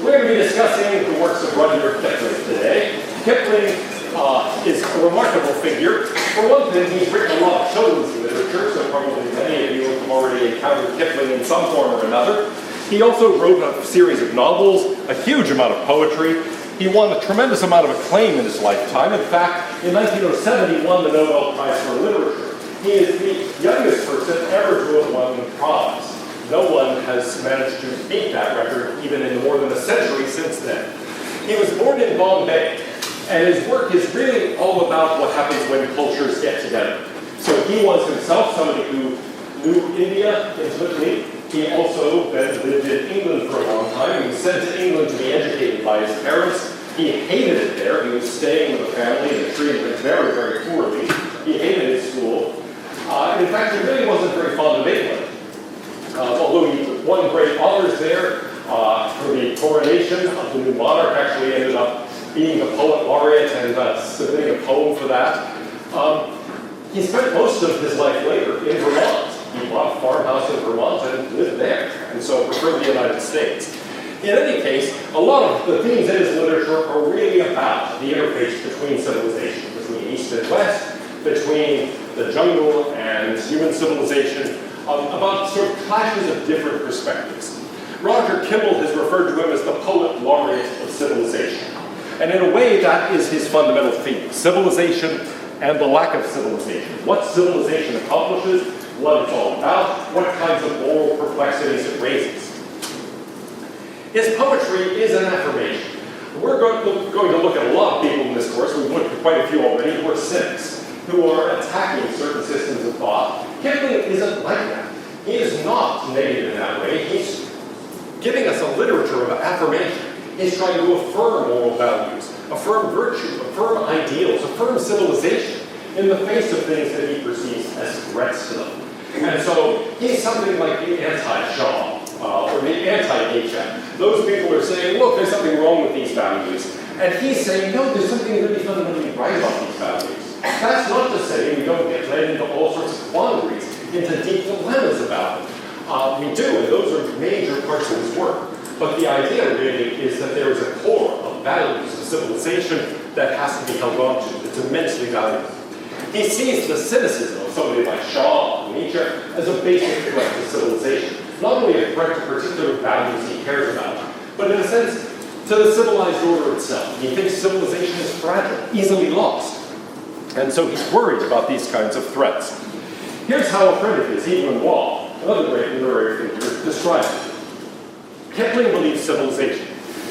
We're going to be discussing the works of Rudyard Kipling today. Kipling is a remarkable figure. For one thing, he's written a lot of children's literature, so probably many of you have already encountered Kipling in some form or another. He also wrote a series of novels, a huge amount of poetry. He won a tremendous amount of acclaim in his lifetime. In fact, in 1907, he won the Nobel Prize for Literature. He is the youngest person ever to have won the prize. No one has managed to beat that record, even in more than a century since then. He was born in Bombay, and his work is really all about what happens when cultures get together. So he was himself somebody who knew India intimately. He also then lived in England for a long time. He was sent to England to be educated by his parents. He hated it there. He was staying with a family and treated it very, very poorly. He hated his school. In fact, he really wasn't very fond of England. Although he won great honors there for the coronation of the new monarch, actually ended up being the poet laureate and submitting a poem for that. He spent most of his life later in Vermont. He bought a farmhouse in Vermont and lived there, and so preferred the United States. In any case, a lot of the themes in his literature are really about the interface between civilization, between East and West, between the jungle and human civilization, about sort of clashes of different perspectives. Rudyard Kipling has referred to him as the poet laureate of civilization. And in a way, that is his fundamental theme, civilization and the lack of civilization. What civilization accomplishes, what it's all about, what kinds of moral perplexities it raises. His poetry is an affirmation. We're going to look at a lot of people in this course, we've looked at quite a few already, who are cynics, who are attacking certain systems of thought. Kipling isn't like that. He is not negative in that way. He's giving us a literature of affirmation. He's trying to affirm moral values, affirm virtue, affirm ideals, affirm civilization in the face of things that he perceives as threats to them. And so he's something like the anti-Shaw or the anti-Nietzsche. Those people are saying, look, there's something wrong with these values. And he's saying, no, there's something really fundamentally right about these values. That's not to say we don't get led into all sorts of quandaries, into deep dilemmas about it. We do, and those are major parts of his work. But the idea really is that there is a core of values of civilization that has to be held on to. It's immensely valuable. He sees the cynicism of somebody like Shaw and Nietzsche as a basic threat to civilization. Not only a threat to particular values he cares about, but in a sense, to the civilized order itself. He thinks civilization is fragile, easily lost. And so he's worried about these kinds of threats. Here's how a friend of his, Evelyn Waugh, another great literary figure, described it. Kipling believed civilization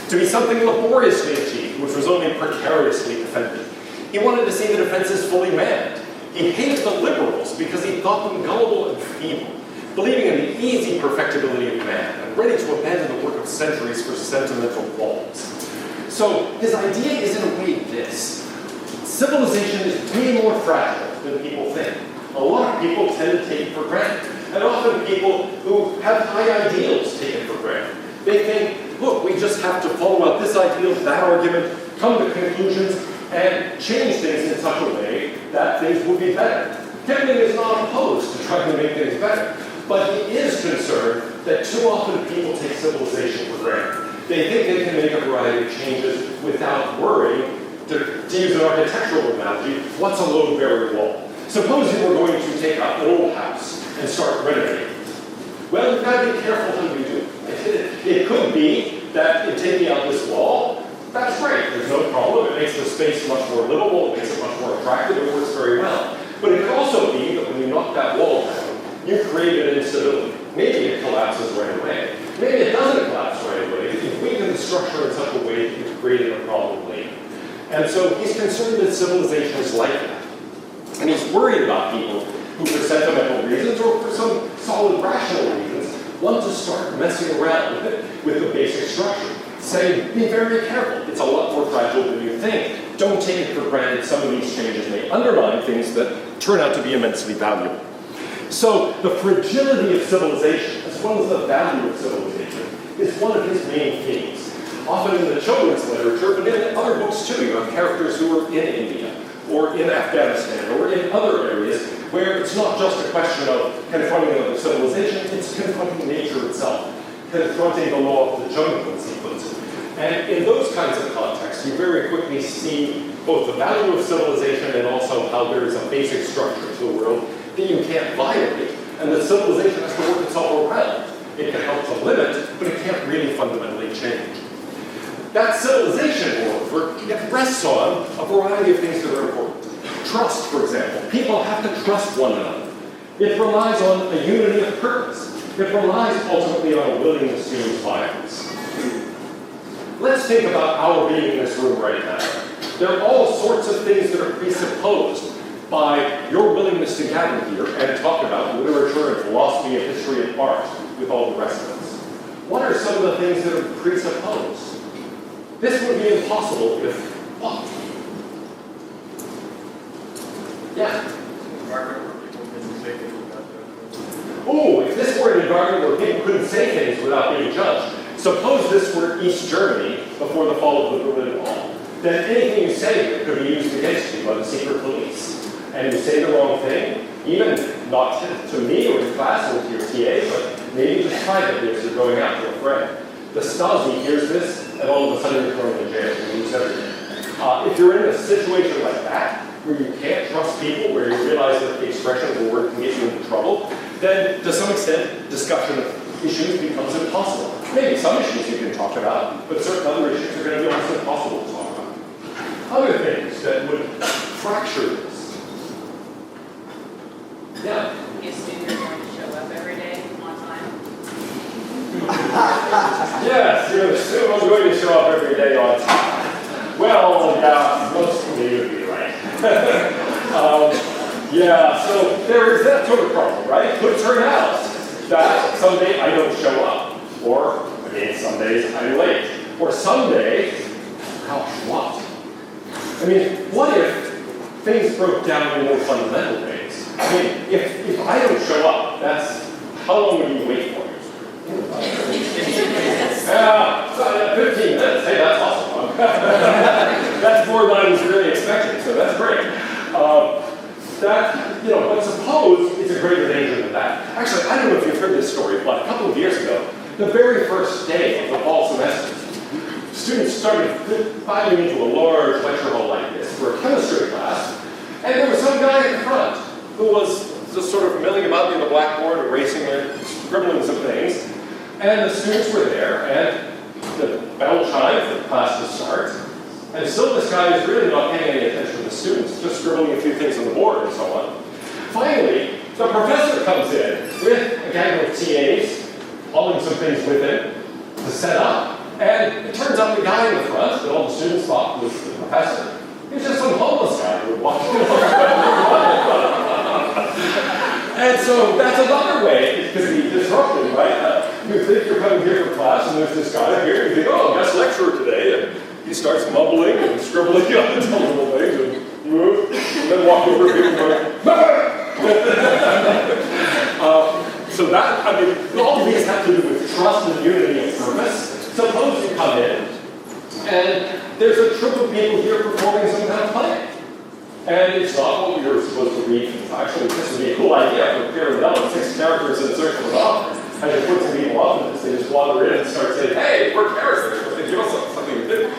to be something laboriously achieved, which was only precariously defended. He wanted to see the defenses fully manned. He hated the liberals because he thought them gullible and feeble, believing in the easy perfectibility of man, and ready to abandon the work of centuries for sentimental qualms. So his idea is in a way this. Civilization is way more fragile than people think. A lot of people tend to take it for granted. And often people who have high ideals take it for granted. They think, look, we just have to follow out this ideal, that argument, come to conclusions, and change things in such a way that things will be better. Kipling is not opposed to trying to make things better, but he is concerned that too often people take civilization for granted. They think they can make a variety of changes without worrying. To use an architectural analogy, what's a load-bearing wall? Suppose you were going to take up an old house and start renovating it. Well, you've got to be careful how you do it. It could be that in taking out this wall, that's great, there's no problem. It makes the space much more livable, it makes it much more attractive, it works very well. But it could also be that when you knock that wall down, you create an instability. Maybe it collapses right away. Maybe it doesn't collapse right away. You've weakened the structure in such a way that you've created a problem later. And so he's concerned that civilization is like that. And he's worried about people who, for sentimental reasons or for some solid rational reasons, want to start messing around with the basic structure, saying, be very careful. It's a lot more fragile than you think. Don't take it for granted. Some of these changes may undermine things that turn out to be immensely valuable. So the fragility of civilization, as well as the value of civilization, is one of his main themes. Often in the children's literature, but in other books too. You have characters who are in India, or in Afghanistan, or in other areas where it's not just a question of confronting another civilization, it's confronting nature itself, confronting the law of the jungle, as he puts it. And in those kinds of contexts, you very quickly see both the value of civilization and also how there is a basic structure to the world that you can't violate, and that civilization has to work itself around. It can help to limit, but it can't really fundamentally change. That civilization, moreover, it rests on a variety of things that are important. Trust, for example. People have to trust one another. It relies on a unity of purpose. It relies ultimately on a willingness to use violence. Let's think about our being in this room right now. There are all sorts of things that are presupposed by your willingness to gather here and talk about literature and philosophy and history and art with all the rest of us. What are some of the things that are presupposed? This would be impossible if what? Yeah? Oh, if this were an environment where people couldn't say things without being judged, suppose this were East Germany before the fall of the Berlin Wall, then anything you say here could be used against you by the secret police. And you say the wrong thing, even not to me or to class or to your TA, but maybe just privately as you're going out to a friend. The Stasi hears this, and all of a sudden you're thrown in jail and lose everything. If you're in a situation like that, where you can't trust people, where you realize that the expression of a word can get you into trouble, then to some extent, discussion of issues becomes impossible. Maybe some issues you can talk about, but certain other issues are going to be almost impossible to talk about. Other things that would fracture this. Yeah? You assume you're going to show up every day on time? Yes, you assume I'm going to show up every day on time. Well, yeah, most of you would be right. Yeah, so there is that sort of problem, right? Could turn out that someday I don't show up, or again, some days I'm late, or someday, gosh, what? I mean, what if things broke down in more fundamental ways? I mean, if I don't show up, that's, how long would you wait for? 15 minutes, hey, that's awesome. That's more than I was really expecting, so that's great. But suppose it's a greater danger than that. Actually, I don't know if you've heard this story, but a couple of years ago, the very first day of the fall semester, students started filing into a large lecture hall like this for a chemistry class, and there was some guy at the front who was just sort of milling about near the blackboard, erasing it, scribbling some things, and the students were there, and the bell chimed for the class to start, and still this guy is really not paying any attention to the students, just scribbling a few things on the board and so on. Finally, the professor comes in with a gang of TAs, hauling some things with him to set up, and it turns out the guy in the front that all the students thought was the professor, he's just some homeless guy who would walk And so that's another way it could be disruptive, right? You think you're coming here for class, and there's this guy here, you think, oh, guest lecturer today, and he starts mumbling and scribbling on his little things, and move, and then walk over here and go, so that, I mean, all of these have to do with trust and unity of purpose. Suppose you come in, and there's a troupe of people here performing some kind of play. And it's not what you're supposed to read. Actually, this would be a cool idea for Pierre Rebell, 6 characters in search of an author. And they put some people up, and they just wander in and start saying, hey, we're characters, they give us something to do.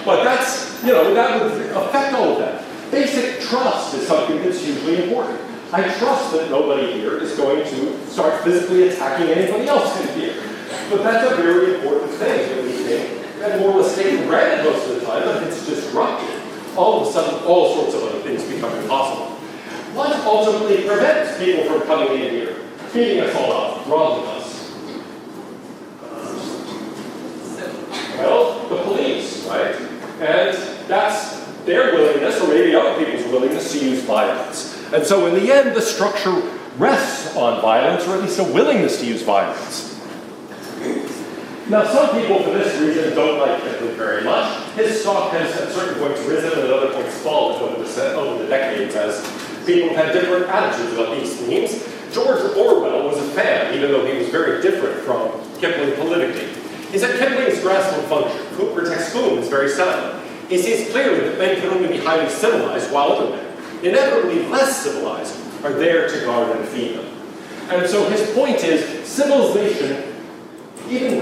But that's, that would affect all of that. Basic trust is something that's hugely important. I trust that nobody here is going to start physically attacking anybody else in here. But that's a very important thing that we think, and more or less take for granted most of the time, that it's disrupted. All of a sudden, all sorts of other things become impossible. What ultimately prevents people from coming in here, beating us all up, robbing us? Well, the police, right? And that's their willingness, or maybe other people's willingness, to use violence. And so in the end, the structure rests on violence, or at least a willingness to use violence. Now, some people, for this reason, don't like Kipling very much. His stock has, at certain points, risen and at other points fallen over the decades as people had different attitudes about these themes. George Orwell was a fan, even though he was very different from Kipling politically. He said Kipling's grasp of function, who protects whom, is very sound. He sees clearly that men can only be highly civilized, while other men, inevitably less civilized, are there to guard and feed them. And so his point is, civilization, even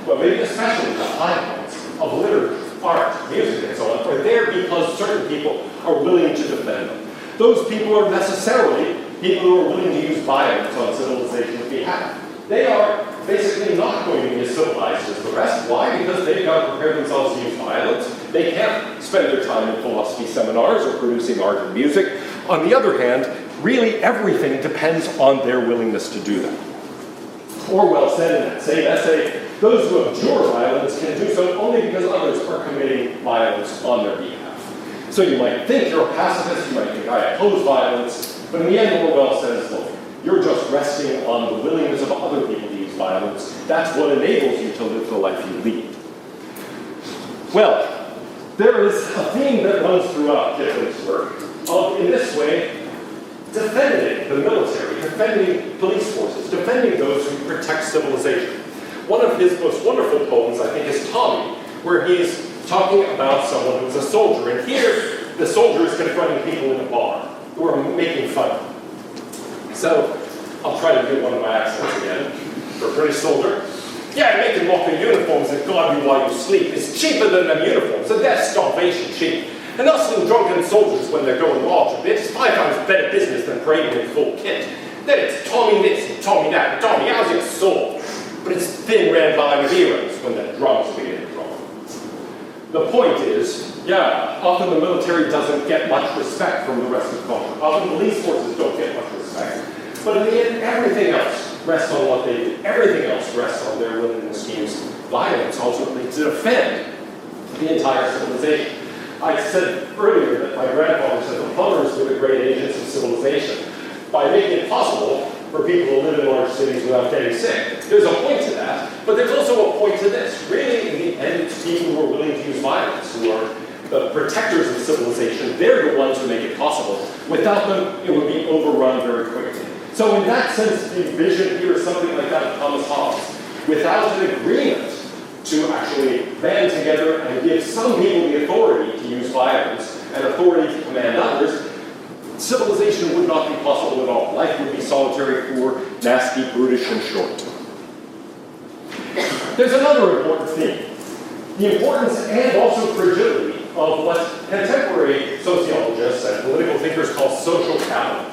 maybe especially the high points, of literature, art, music, and so on are there because certain people are willing to defend them. Those people are necessarily people who are willing to use violence on civilization's behalf. They are basically not going to be as civilized as the rest. Why? Because they've got to prepare themselves to use violence. They can't spend their time in philosophy seminars or producing art and music. On the other hand, really everything depends on their willingness to do that. Orwell said in that same essay, those who abjure violence can do so only because others are committing violence on their behalf. So you might think you're a pacifist, you might think I oppose violence, but in the end Orwell says, look, you're just resting on the willingness of other people to use violence. That's what enables you to live the life you lead. Well, there is a theme that runs throughout Kipling's work of, in this way, defending the military, defending police forces, defending those who protect civilization. One of his most wonderful poems, I think, is Tommy, where he's talking about someone who's a soldier. And here, the soldier is confronting people in a bar who are making fun of him. So, I'll try to do one of my accents again. For a British soldier, yeah, making mocking uniforms that guard you while you sleep is cheaper than them uniforms, and they're starvation cheap. And hustling drunken soldiers when they're going large a bit is 5 times better business than parading in full kit. Then it's Tommy this and Tommy that, and Tommy, how's your sword? But it's thin red line of heroes when the drums begin to drum. The point is, yeah, often the military doesn't get much respect from the rest of the culture. Often police forces don't get much respect. But in the end, everything else rests on what they do. Everything else rests on their willingness to use violence, ultimately, to defend the entire civilization. I said earlier that my grandfather said the plumbers were the great agents of civilization by making it possible for people to live in large cities without getting sick. There's a point to that, but there's also a point to this. Really, in the end, it's people who are willing to use violence, who are the protectors of civilization. They're the ones who make it possible. Without them, it would be overrun very quickly. So in that sense, the vision here is something like that of Thomas Hobbes. Without an agreement to actually band together and give some people the authority to use violence and authority to command others, civilization would not be possible at all. Life would be solitary, poor, nasty, brutish, and short. There's another important theme. The importance and also fragility of what contemporary sociologists and political thinkers call social capital.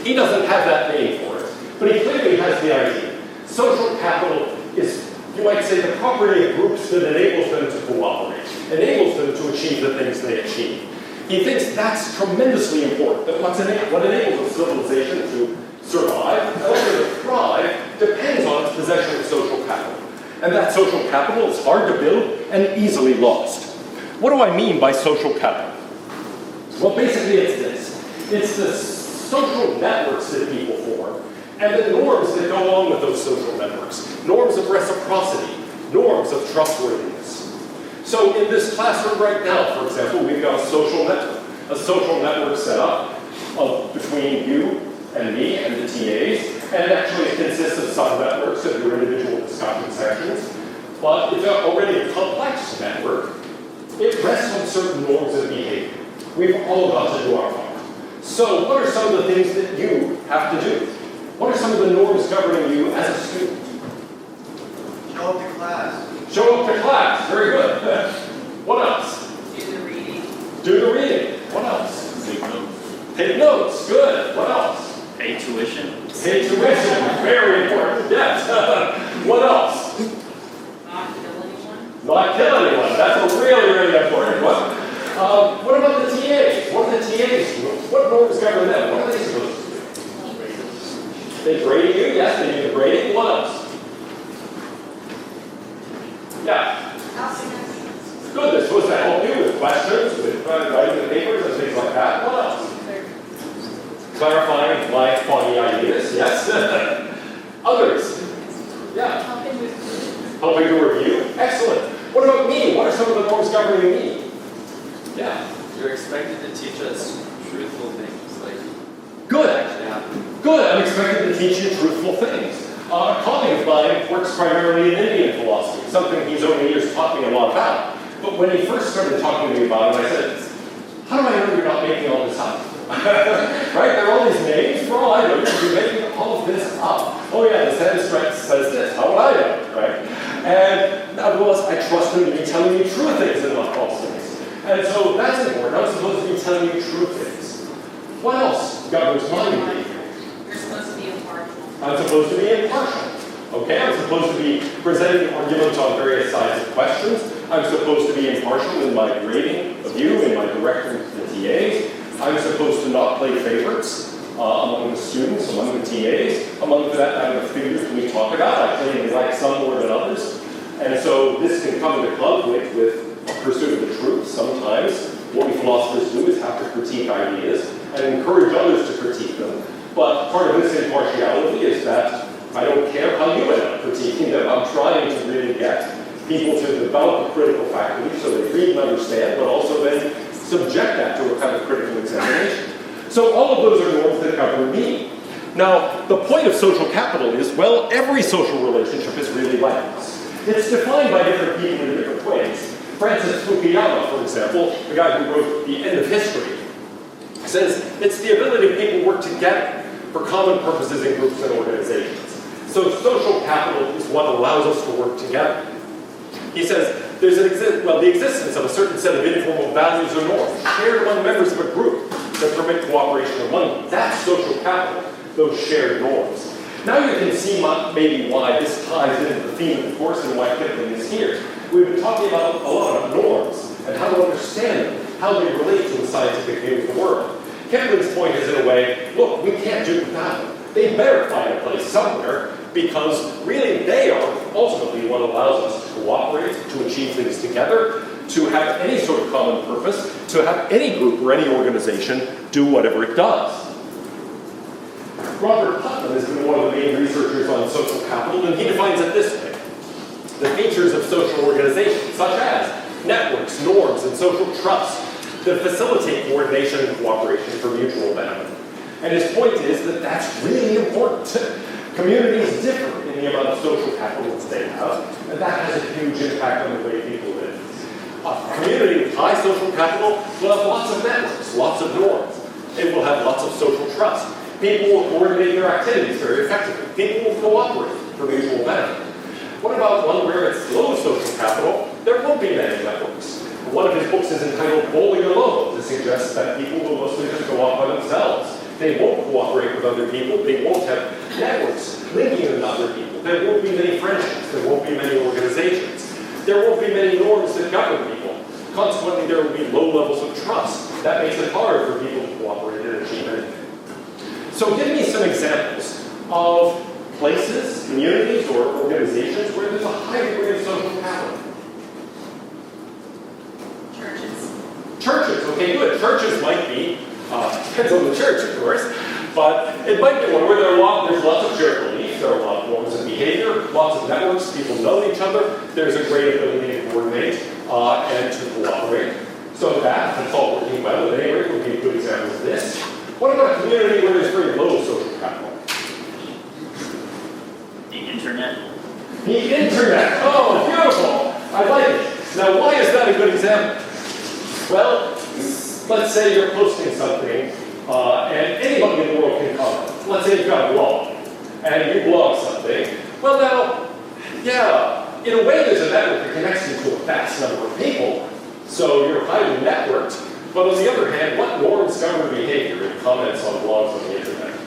He doesn't have that name for it, but he clearly has the idea. Social capital is, you might say, the property of groups that enables them to cooperate, enables them to achieve the things they achieve. He thinks that's tremendously important, that what enables a civilization to survive and also to thrive depends on its possession of social capital. And that social capital is hard to build and easily lost. What do I mean by social capital? Well, basically it's this. It's the social networks that people form and the norms that go along with those social networks. Norms of reciprocity, norms of trustworthiness. So in this classroom right now, for example, we've got a social network set up between you and me and the TAs, and actually it consists of sub-networks of your individual discussion sections, but it's already a complex network. It rests on certain norms of behavior. We've all got to do our part. So what are some of the things that you have to do? What are some of the norms governing you as a student? Show up to class. Show up to class. Very good. What else? Do the reading. Do the reading. What else? Take notes. Take notes. Good. What else? Pay tuition. Pay tuition. Very important. Yes. What else? Not kill anyone. Not kill anyone. That's a really, really important one. What about the TAs? What are the TAs? What norms govern them? What are they supposed to do? They grade you? Yes, they do the grading. What else? Yeah. Good, they're supposed to help you with questions, with writing the papers and things like that. What else? Clarifying my funny ideas, yes. Others? Yeah. Helping to review? Excellent. What about me? What are some of the norms governing me? Yeah. You're expected to teach us truthful things, like Good. actually happen. Good. I'm expected to teach you truthful things. A colleague of mine works primarily in Indian philosophy, something he's over the years taught me a lot about. But when he first started talking to me about it, I said, how do I know you're not making all this up? Right? There are all these names. For all I know, you're making all of this up. Oh yeah, the Sanskrit says this. How would I know? Right? And nevertheless, I trust him to be telling me true things and not false things. And so that's important. I'm supposed to be telling you true things. What else governs my behavior? You're supposed to be impartial. I'm supposed to be impartial. Okay, I'm supposed to be presenting arguments on various sides of questions. I'm supposed to be impartial in my grading of you, in my directing to the TAs. I'm supposed to not play favorites among the students, among the TAs, among the figures we talk about. I clearly like some more than others. And so this can come into conflict with pursuit of the truth. Sometimes what we philosophers do is have to critique ideas and encourage others to critique them. But part of this impartiality is that I don't care how you end up critiquing them. I'm trying to really get people to develop a critical faculty so they read and understand, but also then subject that to a kind of critical examination. So all of those are norms that govern me. Now, the point of social capital is, well, every social relationship is really like this. It's defined by different people in different ways. Francis Fukuyama, for example, the guy who wrote The End of History, says it's the ability of people to work together for common purposes in groups and organizations. So social capital is what allows us to work together. He says there's the existence of a certain set of informal values or norms shared among members of a group that permit cooperation among them. That's social capital, those shared norms. Now you can see maybe why this ties into the theme of the course and why Kipling is here. We've been talking about a lot of norms and how to understand them, how they relate to the scientific view of the world. Kipling's point is, in a way, look, we can't do without them. They better find a place somewhere, because really they are ultimately what allows us to cooperate, to achieve things together, to have any sort of common purpose, to have any group or any organization do whatever it does. Robert Putnam has been one of the main researchers on social capital, and he defines it this way. The features of social organizations, such as networks, norms, and social trust, that facilitate coordination and cooperation for mutual benefit. And his point is that that's really important. Communities differ in the amount of social capital that they have, and that has a huge impact on the way people live. A community with high social capital will have lots of networks, lots of norms. It will have lots of social trust. People will coordinate their activities very effectively. People will cooperate for mutual benefit. What about one where it's low social capital? There won't be many networks. One of his books is entitled Bowling Alone, to suggest that people will mostly just go off by themselves. They won't cooperate with other people. They won't have networks linking them to other people. There won't be many friendships. There won't be many organizations. There won't be many norms that govern people. Consequently, there will be low levels of trust. That makes it hard for people to cooperate and achieve anything. So give me some examples of places, communities, or organizations where there's a high degree of social capital. Churches. Churches, okay, good. Churches might be, depends on the church, of course, but it might be one where there's lots of shared belief, there are a lot of norms of behavior, lots of networks, people know each other, there's a great ability to coordinate and to cooperate. So that's all working well. At any rate, would be a good example of this. What about a community where there's very low social capital? The internet. The internet. Oh, beautiful. I like it. Now, why is that a good example? Well, let's say you're posting something, and anybody in the world can comment. Let's say you've got a blog, and you blog something. Well, now, yeah, in a way, there's a network that connects you to a vast number of people, so you're highly networked. But on the other hand, what norms govern behavior in comments on blogs on the internet?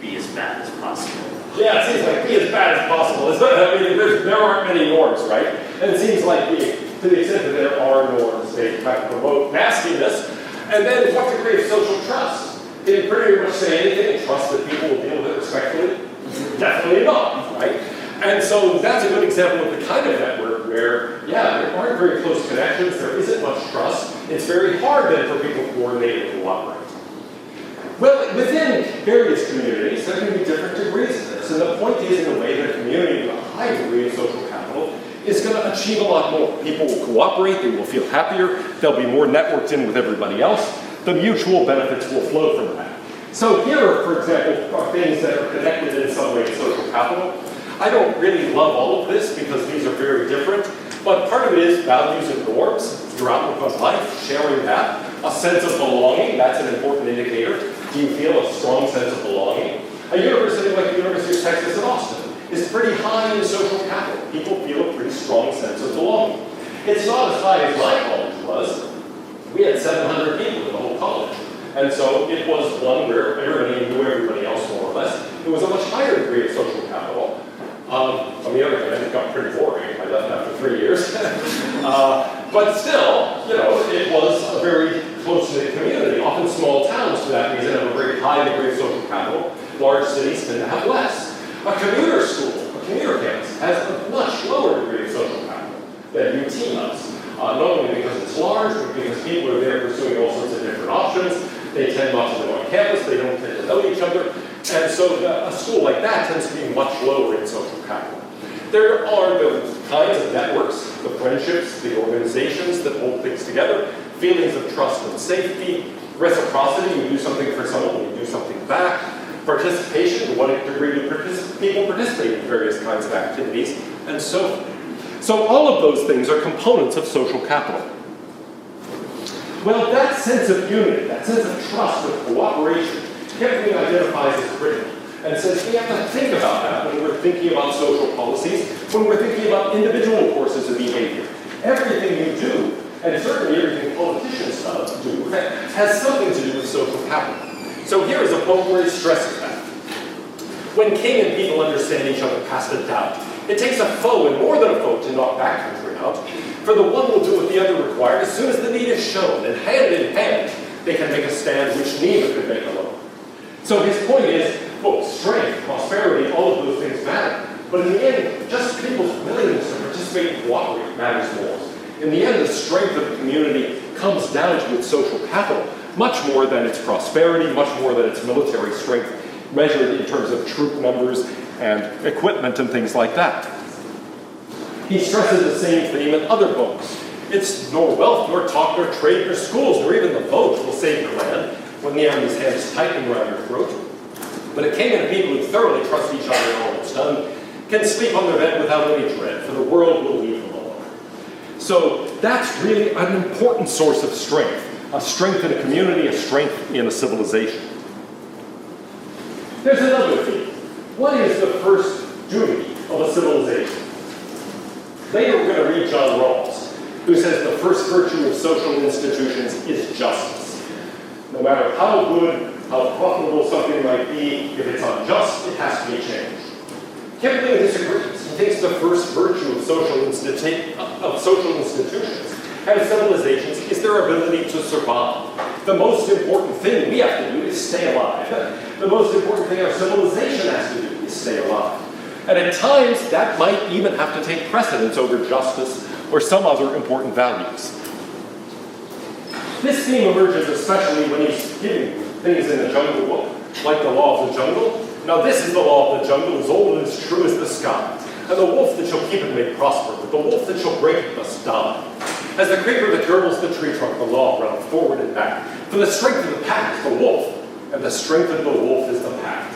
Be as bad as possible. Yeah, it seems like be as bad as possible. I mean, there aren't many norms, right? And it seems like to the extent that there are norms, they kind of promote nastiness. And then what degree of social trust? Can you pretty much say anything and trust that people will deal with it respectfully? Definitely not, right? And so that's a good example of the kind of network where, yeah, there aren't very close connections, there isn't much trust. It's very hard then for people to coordinate and cooperate. Well, within various communities, there can be different degrees of this. And the point is, in a way, that a community with a high degree of social capital is going to achieve a lot more. People will cooperate, they will feel happier, they'll be more networked in with everybody else. The mutual benefits will flow from that. So here, for example, are things that are connected in some way to social capital. I don't really love all of this because these are very different, but part of it is values and norms, your outlook on life, sharing that, a sense of belonging, that's an important indicator. Do you feel a strong sense of belonging? A university like the University of Texas at Austin is pretty high in social capital. People feel a pretty strong sense of belonging. It's not as high as my college was. We had 700 people in the whole college. And so it was one where everybody knew everybody else more or less. It was a much higher degree of social capital. On the other hand, it got pretty boring. I left after 3 years. But still, you know, it was a very close-knit community. Often small towns, for that reason, have a very high degree of social capital. Large cities tend to have less. A commuter school, a commuter campus, has a much lower degree of social capital than UT does. Not only because it's large, but because people are there pursuing all sorts of different options. They tend not to live on campus, they don't tend to know each other. And so a school like that tends to be much lower in social capital. There are the kinds of networks, the friendships, the organizations that hold things together, feelings of trust and safety, reciprocity, you do something for someone, you do something back, participation, to what degree do people participate in various kinds of activities, and so forth. So all of those things are components of social capital. Well, that sense of unity, that sense of trust and cooperation, Kipling identifies as critical and says we have to think about that when we're thinking about social policies, when we're thinking about individual courses of behavior. Everything you do, and certainly everything politicians do, has something to do with social capital. So here is a quote where he stresses that. When king and people understand each other past a doubt, it takes a foe and more than a foe to knock that country out. For the one will do what the other required as soon as the need is shown, and hand in hand they can make a stand which neither could make alone. So his point is, well, strength, prosperity, all of those things matter. But in the end, just people's willingness to participate and cooperate matters more. In the end, the strength of the community comes down to its social capital, much more than its prosperity, much more than its military strength, measured in terms of troop numbers and equipment and things like that. He stresses the same theme in other books. It's nor wealth, nor talk, nor trade, nor schools, nor even the vote will save your land when the enemy's hands tighten around your throat. But a king and a people who thoroughly trust each other in all that's done can sleep on their bed without any dread, for the world will leave them alone. So that's really an important source of strength. A strength in a community, a strength in a civilization. There's another theme. What is the first duty of a civilization? Later we're going to read John Rawls, who says the first virtue of social institutions is justice. No matter how good, how profitable something might be, if it's unjust, it has to be changed. Kipling disagrees. He thinks the first virtue of social institutions and civilizations is their ability to survive. The most important thing we have to do is stay alive. The most important thing our civilization has to do is stay alive. And at times, that might even have to take precedence over justice or some other important values. This theme emerges especially when he's giving things in the Jungle Book, like the law of the jungle. Now this is the law of the jungle, as old and as true as the sky. And the wolf that shall keep it may prosper, but the wolf that shall break it must die. As the creeper that girdles the tree trunk, the law runs forward and back. For the strength of the pack is the wolf, and the strength of the wolf is the pack.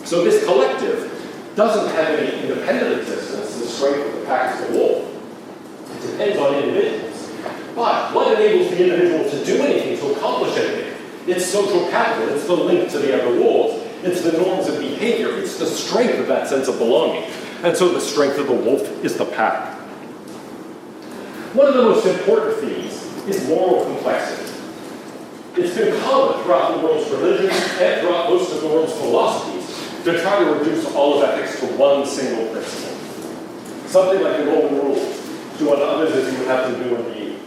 So this collective doesn't have any independent existence. The strength of the pack is the wolf. It depends on individuals. But what enables the individual to do anything, to accomplish anything? It's social capital. It's the link to the other wolves. It's the norms of behavior. It's the strength of that sense of belonging. And so the strength of the wolf is the pack. One of the most important themes is moral complexity. It's been common throughout the world's religions and throughout most of the world's philosophies to try to reduce all of ethics to one single principle. Something like the golden rule: do unto others as you would have them do unto you.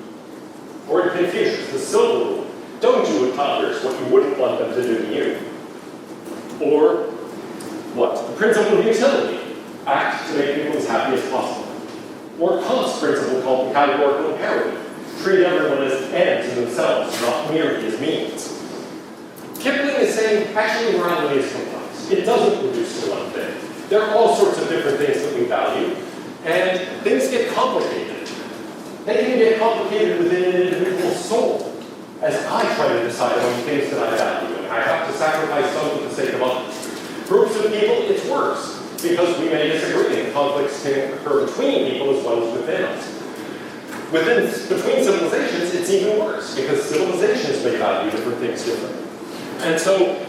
Or in Confucius, the silver rule: don't do unto others what you wouldn't want them to do to you. Or what? The principle of utility: act to make people as happy as possible. Or Kant's principle called the categorical imperative: treat everyone as ends in themselves, not merely as means. Kipling is saying, actually, morality is complex. It doesn't reduce to one thing. There are all sorts of different things that we value, and things get complicated. They can get complicated within an individual's soul, as I try to decide on things that I value, and I have to sacrifice some for the sake of others. Groups of people, it's worse, because we may disagree, and conflicts can occur between people as well as within us. Between civilizations, it's even worse, because civilizations may value different things differently. And so,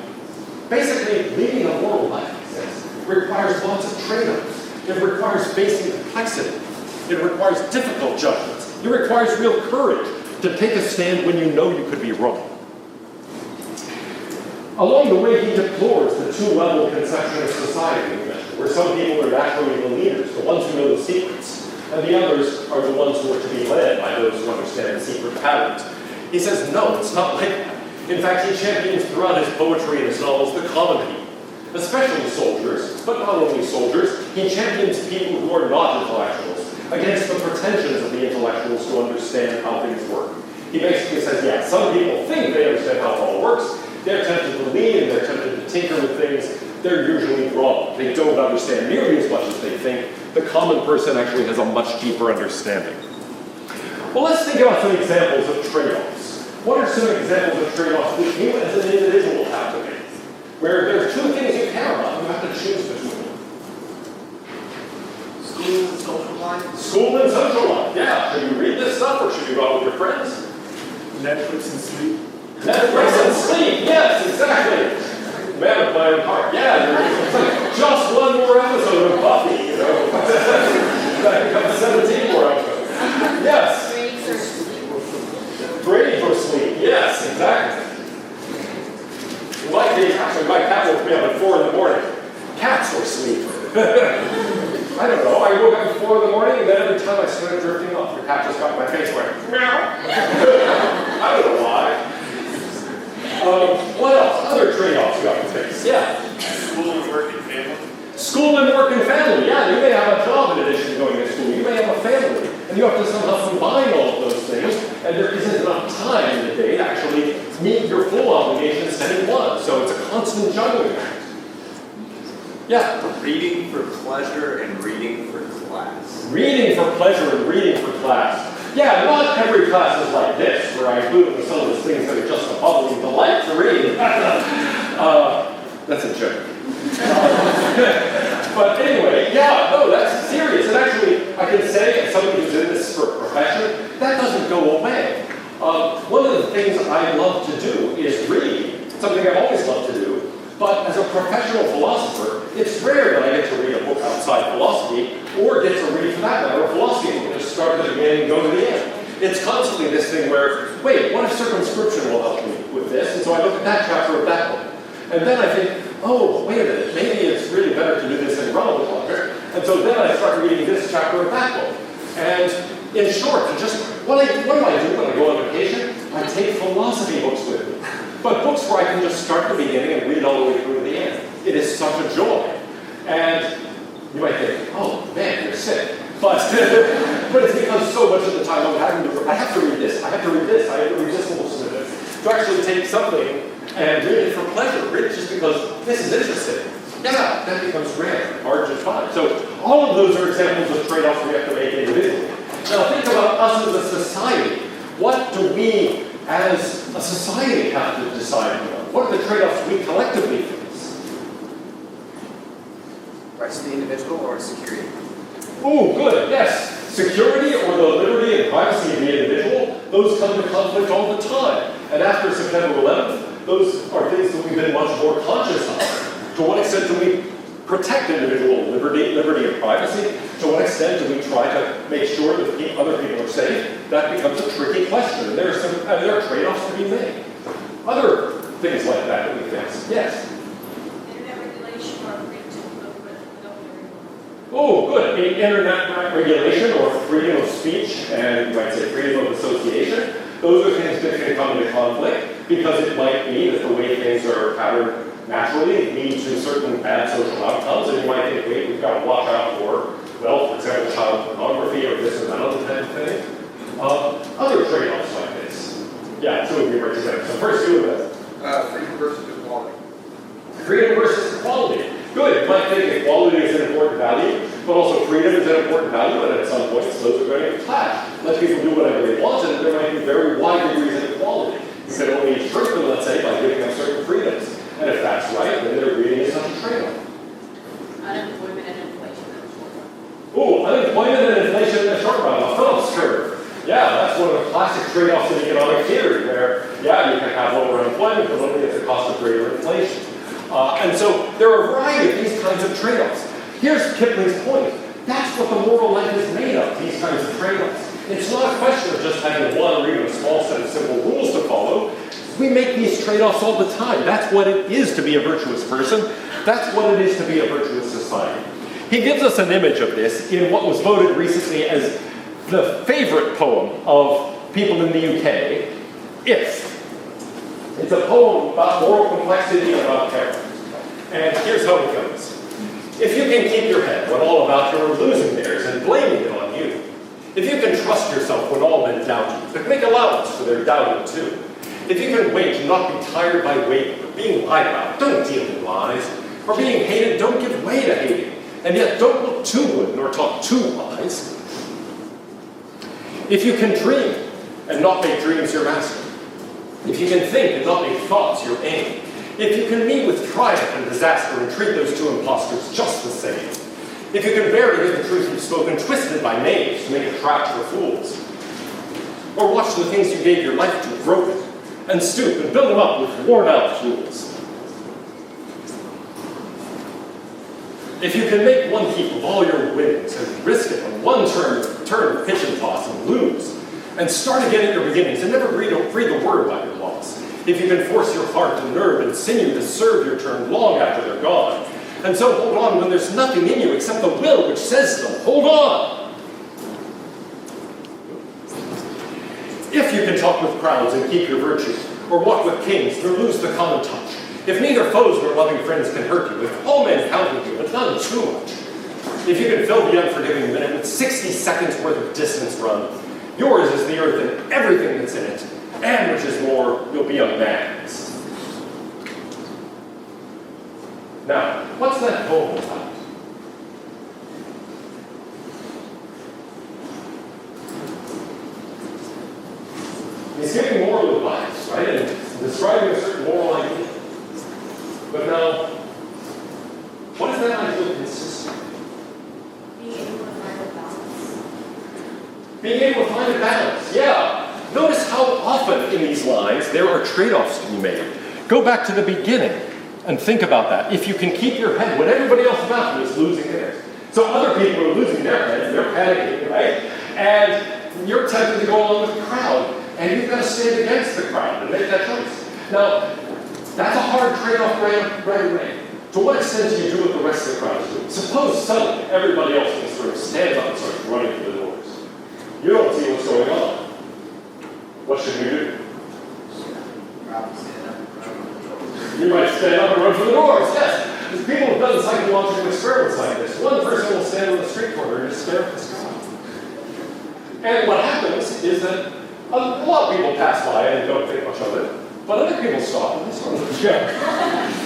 basically, leading a moral life, he says, requires lots of trade-offs. It requires facing complexity. It requires difficult judgments. It requires real courage to take a stand when you know you could be wrong. Along the way, he deplores the two-level conception of society we mentioned, where some people are naturally the leaders, the ones who know the secrets, and the others are the ones who are to be led by those who understand the secret patterns. He says, no, it's not like that. In fact, he champions throughout his poetry and his novels the common people, especially soldiers, but not only soldiers. He champions people who are not intellectuals against the pretensions of the intellectuals to understand how things work. He basically says, yeah, some people think they understand how it all works. They're tempted to lead and they're tempted to tinker with things. They're usually wrong. They don't understand nearly as much as they think. The common person actually has a much deeper understanding. Well, let's think about some examples of trade-offs. What are some examples of trade-offs that you as an individual have to make? Where there are two things you care about, you have to choose between them. School and social life. School and social life, yeah. Should you read this stuff or should you go out with your friends? Netflix and sleep. Netflix and sleep, yes, exactly. Man of my own heart, yeah. It's like just one more episode of Buffy, you know. That becomes 17 more episodes. Yes. Brady for sleep, yes, exactly. Actually, my cat woke me up at 4 in the morning. Cats were asleep. I don't know. I woke up at 4 in the morning, and then every time I started drifting off, the cat just got in my face went, meow. I don't know why. What else? Other trade-offs you have to face. Yeah. School and work and family. School and work and family. Yeah, you may have a job in addition to going to school. You may have a family. And you have to somehow combine all of those things. And there isn't enough time in the day to actually meet your full obligations 10 in 1. So it's a constant juggling act. Yeah. Reading for pleasure and reading for class. Reading for pleasure and reading for class. Yeah, not every class is like this, where I include some of those things that are just a bubbling delight to read. That's a joke. But anyway, yeah, no, that's serious. And actually, I can say, as somebody who's in this for a profession, that doesn't go away. One of the things I love to do is read, something I've always loved to do. But as a professional philosopher, it's rare that I get to read a book outside philosophy, or get to read, for that matter, a philosophy book and just start at the beginning and go to the end. It's constantly this thing where, wait, what if circumscription will help me with this? And so I look at that chapter of that book. And then I think, oh, wait a minute, maybe it's really better to do this in relevant longer. And so then I start reading this chapter of that book. And in short, what do I do when I go on vacation? I take philosophy books with me. But books where I can just start at the beginning and read all the way through to the end. It is such a joy. And you might think, oh man, you're sick. But it's because so much of the time I have to read this, I have to read this, I have to read this little snippet. To actually take something and read it for pleasure, read it just because this is interesting. Yeah, that becomes rare, hard to find. So all of those are examples of trade-offs we have to make individually. Now think about us as a society. What do we as a society have to decide on? What are the trade-offs we collectively face? Rights of the individual or security? Oh, good, yes. Security or the liberty and privacy of the individual, those come into conflict all the time. And after September 11th, those are things that we've been much more conscious of. To what extent do we protect individual liberty and privacy? To what extent do we try to make sure that other people are safe? That becomes a tricky question. And there are trade-offs to be made. Other things like that we face. Yes? Internet regulation or freedom to open. Oh, good. Internet regulation or freedom of speech, and you might say freedom of association. Those are things that can come into conflict because it might be that the way things are patterned naturally lead to certain bad social outcomes, and you might think, wait, we've got to watch out for, well, for example, child pornography or this or that other kind of thing. Other trade-offs like this. Yeah, so we break it down. So first, do this. Freedom versus equality. Freedom versus equality. Good. You might think equality is an important value, but also freedom is an important value, and at some points, those are going to clash. Let people do whatever they want, and there might be very wide degrees of equality. You can only shrink them, let's say, by giving them certain freedoms. And if that's right, then they're reading is such a trade-off. Unemployment and inflation in the short run. Ooh, unemployment and inflation in the short run, a Phillips curve. Yeah, that's one of the classic trade-offs in economic theory, where, yeah, you can have lower unemployment, but only at the cost of greater inflation. And so there are a variety of these kinds of trade-offs. Here's Kipling's point. That's what the moral life is made of, these kinds of trade-offs. It's not a question of just having one or even a small set of simple rules to follow. We make these trade-offs all the time. That's what it is to be a virtuous person. That's what it is to be a virtuous society. He gives us an image of this in what was voted recently as the favorite poem of people in the UK, If. It's a poem about moral complexity and about character. And here's how it goes. If you can keep your head when all about you are losing theirs and blaming it on you, if you can trust yourself when all men doubt you, but make allowance for their doubting too, if you can wait and not be tired by waiting or being lied about, don't deal in lies, or being hated, don't give way to hating, and yet don't look too good nor talk too wise. If you can dream and not make dreams your master, if you can think and not make thoughts your aim, if you can meet with triumph and disaster and treat those two impostors just the same, if you can bear to hear the truth you've spoken twisted by knaves to make a trap for fools, or watch the things you gave your life to broken, and stoop and build them up with worn-out tools. If you can make one heap of all your winnings and risk it on one turn of pitch and toss and lose, and start again at your beginnings and never breathe a word about your loss. If you can force your heart and nerve and sinew to serve your turn long after they're gone, and so hold on when there's nothing in you except the will which says to them, hold on. If you can talk with crowds and keep your virtue, or walk with kings nor lose the common touch, if neither foes nor loving friends can hurt you, if all men count with you, but none too much, if you can fill the unforgiving minute with 60 seconds worth of distance run, yours is the earth and everything that's in it, and which is more, you'll be a man's. Now, what's that poem about? He's giving moral advice, right? And describing a certain moral idea. But now, what does that idea consist of? Being able to find a balance. Being able to find a balance, yeah. Notice how often in these lines there are trade-offs to be made. Go back to the beginning and think about that. If you can keep your head when everybody else about you is losing theirs. So other people are losing their heads, they're panicking, right? And you're tempted to go along with the crowd, and you've got to stand against the crowd and make that choice. Now, that's a hard trade-off right away. To what extent do you do what the rest of the crowd is doing? Suppose suddenly everybody else in this room stands up and starts running for the doors. You don't see what's going on. What should you do? You might stand up and run for the doors, yes. Because people have done psychological experiments like this. One person will stand on the street corner and just stare at the sky. And what happens is that a lot of people pass by and don't think much of it, but other people stop and they sort of look at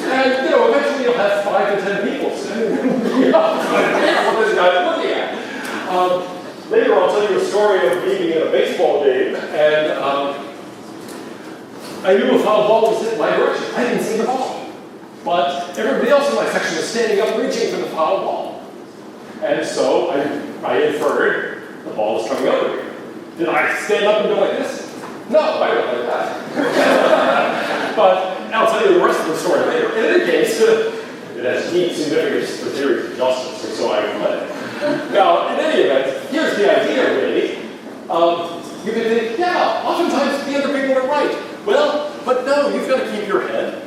And, eventually you'll have 5 to 10 people saying, what this guy's looking at. Later I'll tell you a story of being in a baseball game, and I knew a foul ball was hit my direction. I didn't see the ball. But everybody else in my section was standing up reaching for the foul ball. And so I inferred the ball was coming over here. Did I stand up and go like this? No, I went like that. But I'll tell you the rest of the story later. In any case, it has deep significance for theories of justice, and so I let it. Now, in any event, here's the idea, really. You can think, yeah, oftentimes the other people are right. Well, but no, you've got to keep your head.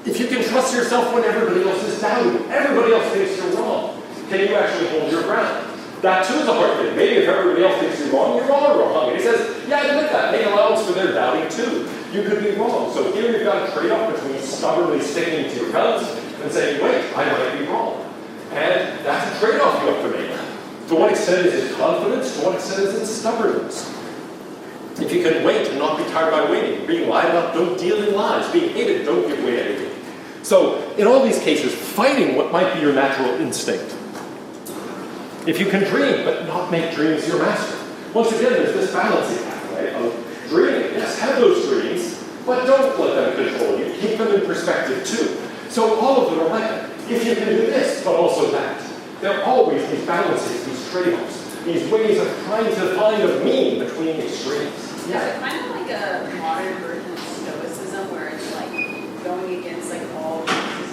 If you can trust yourself when everybody else is doubting, everybody else thinks you're wrong, can you actually hold your ground? That too is a hard thing. Maybe if everybody else thinks you're wrong or wrong. And he says, yeah, admit that. Make allowance for their doubting too. You could be wrong. So here you've got a trade-off between stubbornly sticking to your guns and saying, wait, I might be wrong. And that's a trade-off you have to make. To what extent is it confidence? To what extent is it stubbornness? If you can wait and not be tired by waiting, being lied about, don't deal in lies. Being hated, don't give way to anything. So in all these cases, fighting what might be your natural instinct. If you can dream, but not make dreams your master. Once again, there's this balancing act, right? Of dreaming. Yes, have those dreams, but don't let them control you. Keep them in perspective too. So all of them are like that. If you can do this, but also that. There are always these balances, these trade-offs, these ways of trying to find a mean between extremes. Yeah, it's kind of like a modern version of stoicism where it's like going against like all reasons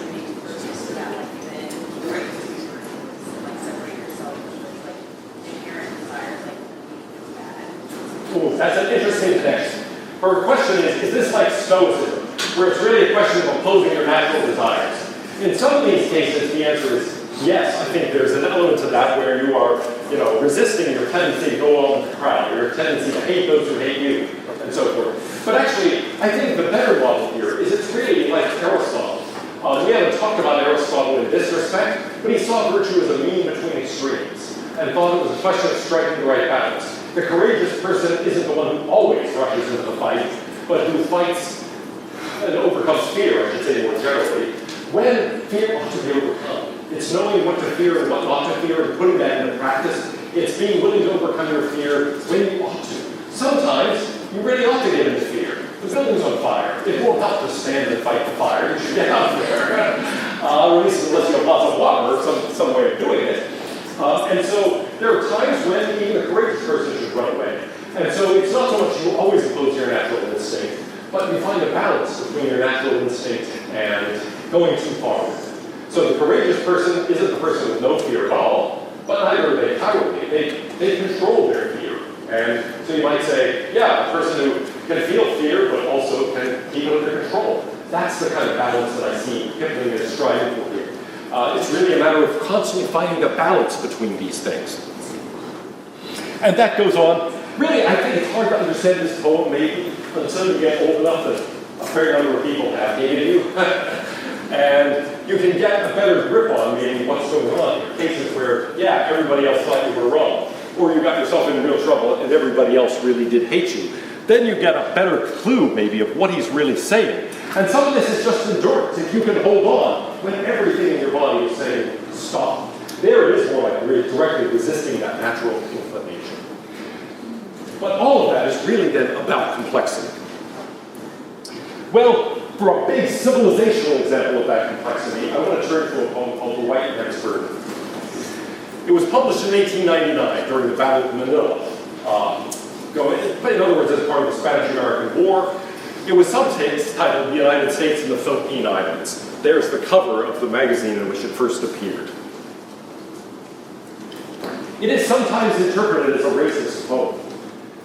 Ooh, that's an interesting connection. Her question is this like Stoicism, where it's really a question of opposing your natural desires? In some of these cases, the answer is yes. I think there's an element to that where you are, resisting your tendency to go along with the crowd, or your tendency to hate those who hate you, and so forth. But actually, I think the better model here is it's really like Aristotle. We haven't talked about Aristotle in this respect, but he saw virtue as a mean between extremes, and thought it was a question of striking the right balance. The courageous person isn't the one who always rushes into the fight, but who fights and overcomes fear, I should say more generally, when fear ought to be overcome. It's knowing what to fear and what not to fear and putting that into practice. It's being willing to overcome your fear when you ought to. Sometimes you really ought to get into fear. The building's on fire. It won't help to stand and fight the fire. You should get out there. At least unless you have lots of water or some way of doing it. And so there are times when even a courageous person should run away. And so it's not so much you always oppose your natural instinct, but you find a balance between your natural instinct and going too far with it. So the courageous person isn't the person with no fear at all, but neither are they cowardly. They control their fear. And so you might say, yeah, a person who can feel fear, but also can keep it under control. That's the kind of balance that I see Kipling is striving for here. It's really a matter of constantly finding a balance between these things. And that goes on. Really, I think it's hard to understand this poem, maybe, until you get old enough that a fair number of people have hated you. And you can get a better grip on maybe what's going on here. Cases where, yeah, everybody else thought you were wrong, or you got yourself in real trouble and everybody else really did hate you. Then you get a better clue, maybe, of what he's really saying. And some of this is just endurance. If you can hold on when everything in your body is saying, stop. There it is more like really directly resisting that natural inclination. But all of that is really then about complexity. Well, for a big civilizational example of that complexity, I want to turn to a poem called The White Man's Burden. It was published in 1899 during the Battle of Manila. In other words, as part of the Spanish-American War. It was subtitled The United States and the Philippine Islands. There's the cover of the magazine in which it first appeared. It is sometimes interpreted as a racist poem,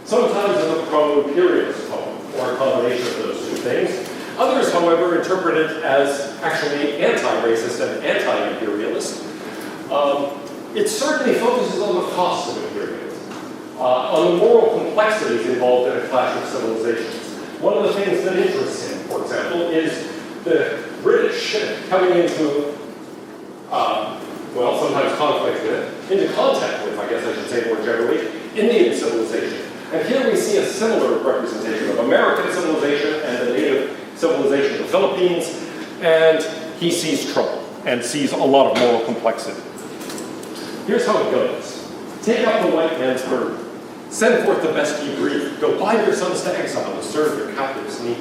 sometimes as a pro-imperialist poem, or a combination of those two things. Others, however, interpret it as actually anti-racist and anti-imperialist. It certainly focuses on the cost of imperialism, on the moral complexities involved in a clash of civilizations. One of the things that interests him, for example, is the British coming into, sometimes conflict with, into contact with, I guess I should say more generally, Indian civilization. And here we see a similar representation of American civilization and the native civilization of the Philippines, and he sees trouble and sees a lot of moral complexity. Here's how it goes. Take up the white man's burden. Send forth the best ye breed. Go bind your sons to exile to serve your captives need.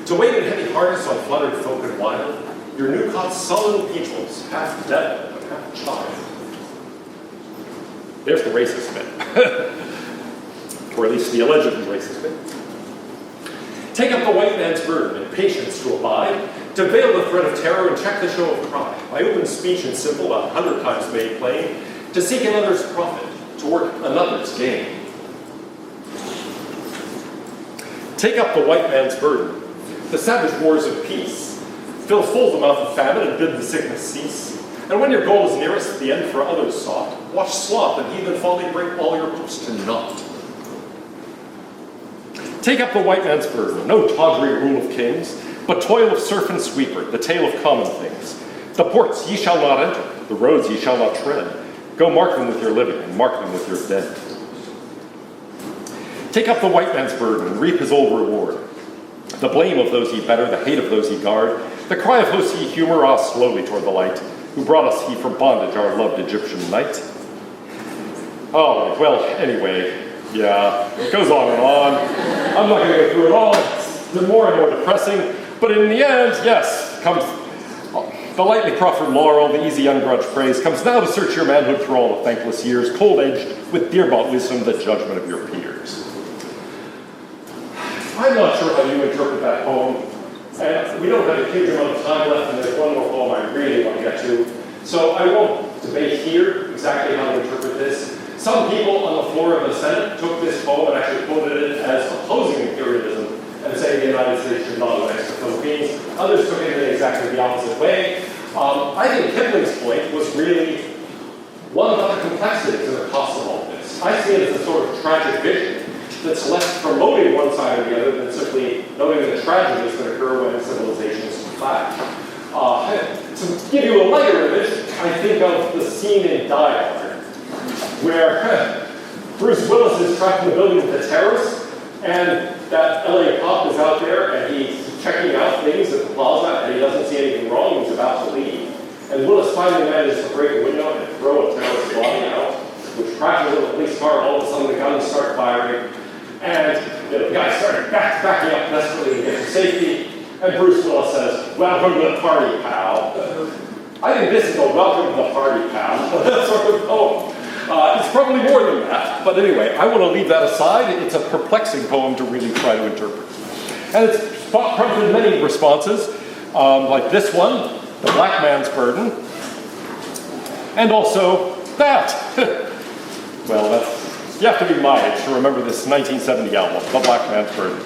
To wait in heavy harness on fluttered folk and wild, your new caught sullen peoples, half devil and half child. There's the racist bit. Or at least the allegedly racist bit. Take up the white man's burden in patience to abide, to veil the threat of terror and check the show of pride, by open speech and simple, 100 times made plain, to seek another's profit, to work another's gain. Take up the white man's burden, the savage wars of peace. Fill full the mouth of famine and bid the sickness cease. And when your goal is nearest, the end for others sought, watch sloth and heathen folly bring all your hopes to naught. Take up the white man's burden, no tawdry rule of kings, but toil of serf and sweeper, the tale of common things. The ports ye shall not enter, the roads ye shall not tread. Go mark them with your living, and mark them with your dead. Take up the white man's burden, and reap his old reward. The blame of those ye better, the hate of those ye guard, the cry of hosts ye humor, ah, slowly toward the light, who brought us he from bondage, our loved Egyptian knight. Oh, well, anyway, yeah, it goes on and on. I'm not going to go through it all. It's more and more depressing. But in the end, yes, comes the lightly proffered laurel, the easy ungrudged praise, comes now to search your manhood through all the thankless years, cold-edged with dear-bought wisdom, the judgment of your peers. I'm not sure how you interpret that poem. And we don't have a huge amount of time left, and there's one more poem I really want to get to. So I won't debate here exactly how to interpret this. Some people on the floor of the Senate took this poem and actually quoted Others took it in exactly the opposite way. I think Kipling's point was really one about the complexities and the cost of all this. I see it as a sort of tragic vision that's less promoting one side or the other than simply noting the tragedies that occur when civilizations clash. To give you a lighter image, I think of the scene in Die Hard, where Bruce Willis is trapped in the building with the terrorists, and that LA cop is out there, and he's checking out things at the plaza, and he doesn't see anything wrong, he's about to leave. And Willis finally manages to break a window and throw a terrorist's body out, which crashes in the police car, and all of a sudden the guns start firing, and the guy started backing up desperately to get to safety, and Bruce Willis says, "Welcome to the party, pal." I think this is a welcome to the party, pal sort of poem. It's probably more than that, but anyway, I want to leave that aside. It's a perplexing poem to really try to interpret. And it's prompted many responses, like this one, The Black Man's Burden, and also that. Well, you have to be my age to remember this 1970 album, The Black Man's Burden.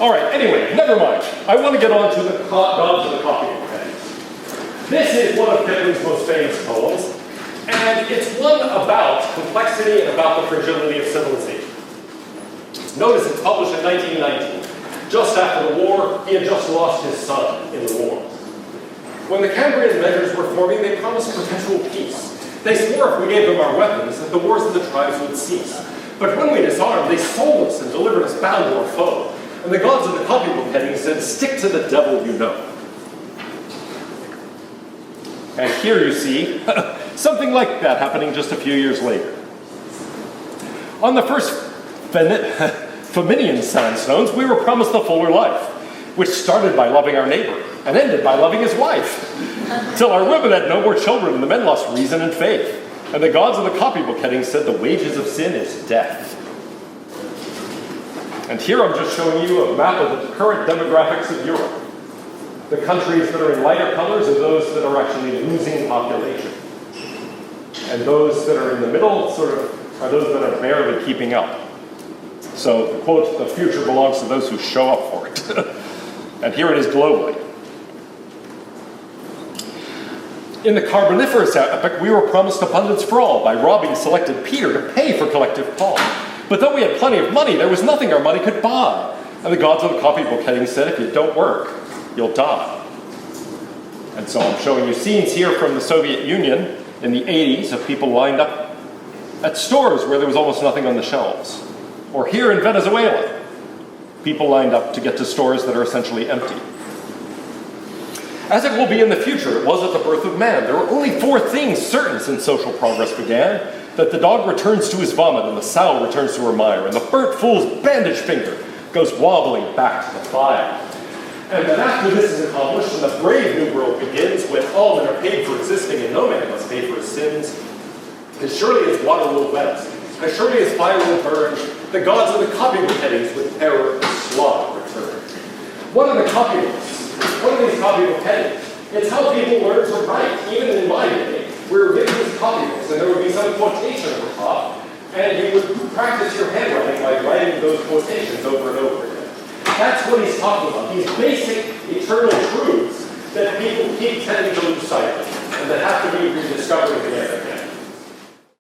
All right, anyway, never mind. I want to get on to the gods of the copybook headings. This is one of Kipling's most famous poems, and it's one about complexity and about the fragility of civilization. Notice it's published in 1919. Just after the war, he had just lost his son in the war. When the Cambrian measures were forming, they promised perpetual peace. They swore if we gave them our weapons that the wars of the tribes would cease. But when we disarmed, they sold us and delivered us bound to a foe. And the gods of the copybook heading said, "Stick to the devil you know." And here you see something like that happening just a few years later. On the first Flaminian sandstones, we were promised a fuller life, which started by loving our neighbor and ended by loving his wife, till our women had no more children and the men lost reason and faith. And the gods of the copybook heading said the wages of sin is death. And here I'm just showing you a map of the current demographics of Europe. The countries that are in lighter colors are those that are actually losing population. And those that are in the middle are those that are barely keeping up. So, quote, "The future belongs to those who show up for it." And here it is globally. In the Carboniferous epoch, we were promised abundance for all by robbing selected Peter to pay for collective Paul. But though we had plenty of money, there was nothing our money could buy. And the gods of the copybook heading said, if you don't work, you'll die. And so I'm showing you scenes here from the Soviet Union in the 80s of people lined up at stores where there was almost nothing on the shelves. Or here in Venezuela, people lined up to get to stores that are essentially empty. As it will be in the future, it was at the birth of man. There were only 4 things certain since social progress began: that the dog returns to his vomit, and the sow returns to her mire, and the burnt fool's bandaged finger goes wobbling back to the fire. And then after this is accomplished, and the brave new world begins, when all men are paid for existing and no man must pay for his sins, as surely as water will wet us, as surely as fire will burn, the gods of the copybook headings with terror and slaughter return. What are the copybooks? What are these copybook headings? It's how people learn to write. Even in my day, we were given these copybooks, and there would be some quotation at the top, and you would practice your handwriting by writing those quotations over and over again. That's what he's talking about, these basic eternal truths that people keep tending to lose sight of, and that have to be rediscovered again and again.